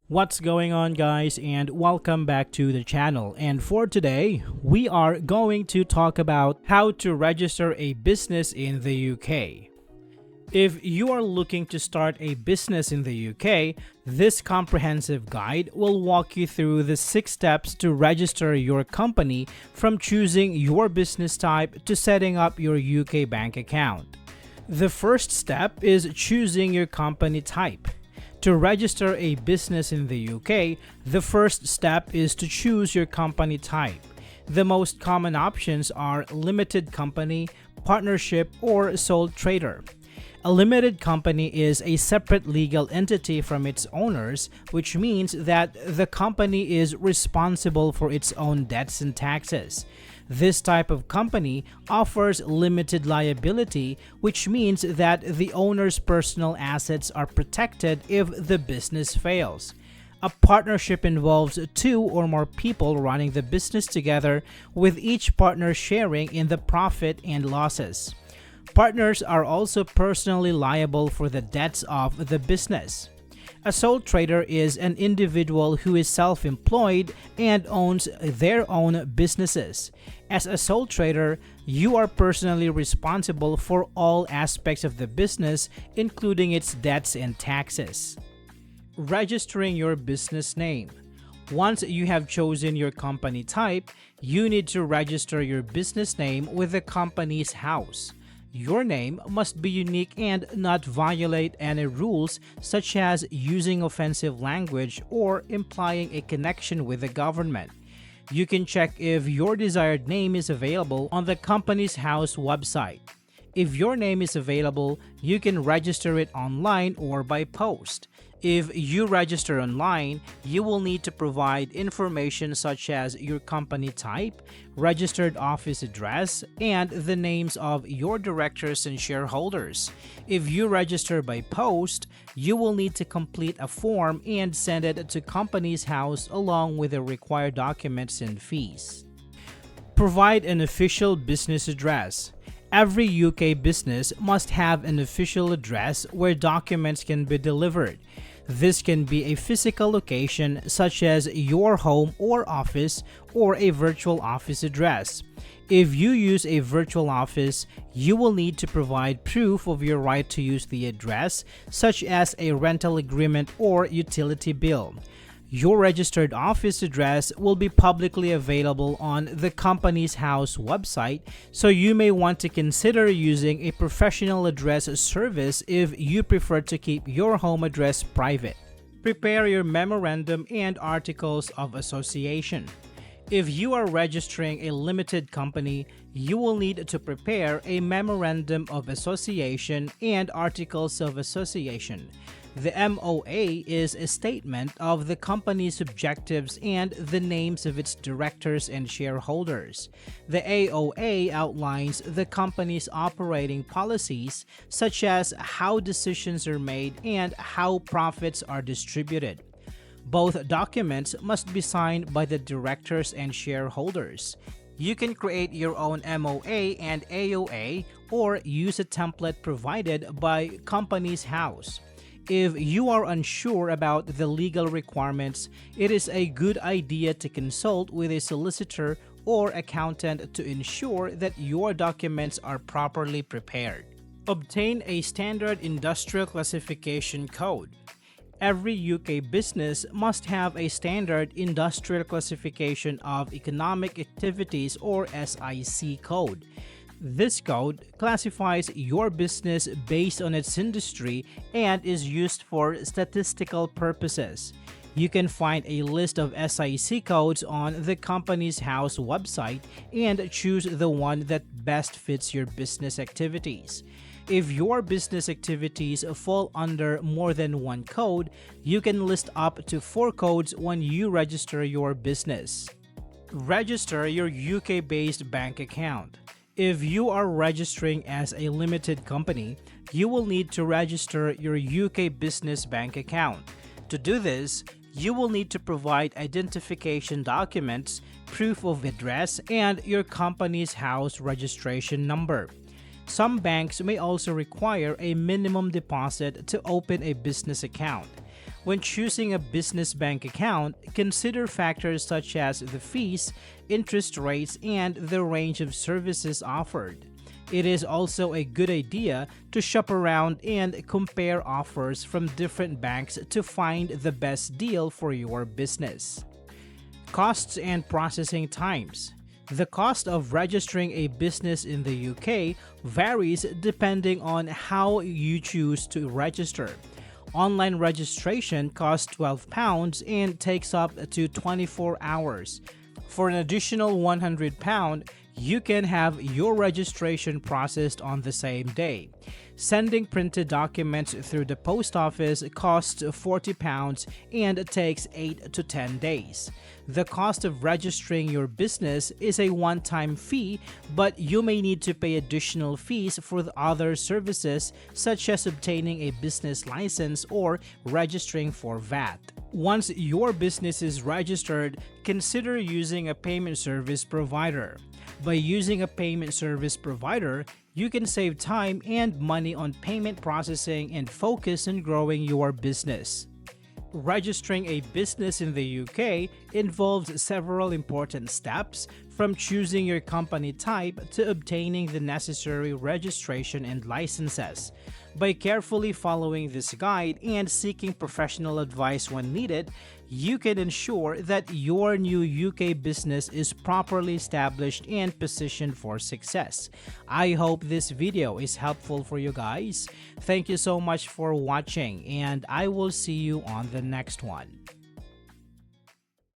What's going on, guys, and welcome back to the channel. And for today, we are going to talk about how to register a business in the UK. If you are looking to start a business in the UK, this comprehensive guide will walk you through the 6 steps to register your company, from choosing your business type to setting up your UK bank account. The first step is choosing your company type. To register a business in the UK, the first step is to choose your company type. The most common options are limited company, partnership, or sole trader. A limited company is a separate legal entity from its owners, which means that the company is responsible for its own debts and taxes. This type of company offers limited liability, which means that the owner's personal assets are protected if the business fails. A partnership involves 2 or more people running the business together, with each partner sharing in the profit and losses. Partners are also personally liable for the debts of the business. A sole trader is an individual who is self-employed and owns their own businesses. As a sole trader, you are personally responsible for all aspects of the business, including its debts and taxes. Registering your business name. Once you have chosen your company type, you need to register your business name with the company's house. Your name must be unique and not violate any rules, such as using offensive language or implying a connection with the government. You can check if your desired name is available on the company's house website. If your name is available, you can register it online or by post. If you register online, you will need to provide information such as your company type, registered office address, and the names of your directors and shareholders. If you register by post, you will need to complete a form and send it to company's house along with the required documents and fees. Provide an official business address. Every UK business must have an official address where documents can be delivered. This can be a physical location such as your home or office, or a virtual office address. If you use a virtual office, you will need to provide proof of your right to use the address, such as a rental agreement or utility bill. Your registered office address will be publicly available on the company's house website, so you may want to consider using a professional address service if you prefer to keep your home address private. Prepare your memorandum and articles of association. If you are registering a limited company, you will need to prepare a memorandum of association and articles of association. The MOA is a statement of the company's objectives and the names of its directors and shareholders. The AOA outlines the company's operating policies, such as how decisions are made and how profits are distributed. Both documents must be signed by the directors and shareholders. You can create your own MOA and AOA or use a template provided by company's house. If you are unsure about the legal requirements, it is a good idea to consult with a solicitor or accountant to ensure that your documents are properly prepared. Obtain a standard industrial classification code. Every UK business must have a standard industrial classification of economic activities, or SIC code. This code classifies your business based on its industry and is used for statistical purposes. You can find a list of SIC codes on the company's house website and choose the one that best fits your business activities. If your business activities fall under more than one code, you can list up to 4 codes when you register your business. Register your UK-based bank account. If you are registering as a limited company, you will need to register your UK business bank account. To do this, you will need to provide identification documents, proof of address, and your company's house registration number. Some banks may also require a minimum deposit to open a business account. When choosing a business bank account, consider factors such as the fees, interest rates, and the range of services offered. It is also a good idea to shop around and compare offers from different banks to find the best deal for your business. Costs and processing times. The cost of registering a business in the UK varies depending on how you choose to register. Online registration costs £12 and takes up to 24 hours. For an additional £100, you can have your registration processed on the same day. Sending printed documents through the post office costs £40 and takes 8 to 10 days. The cost of registering your business is a one-time fee, but you may need to pay additional fees for the other services such as obtaining a business license or registering for VAT. Once your business is registered, consider using a payment service provider. By using a payment service provider, you can save time and money on payment processing and focus on growing your business. Registering a business in the UK involves several important steps, from choosing your company type to obtaining the necessary registration and licenses. By carefully following this guide and seeking professional advice when needed, you can ensure that your new UK business is properly established and positioned for success. I hope this video is helpful for you guys. Thank you so much for watching, and I will see you on the next one.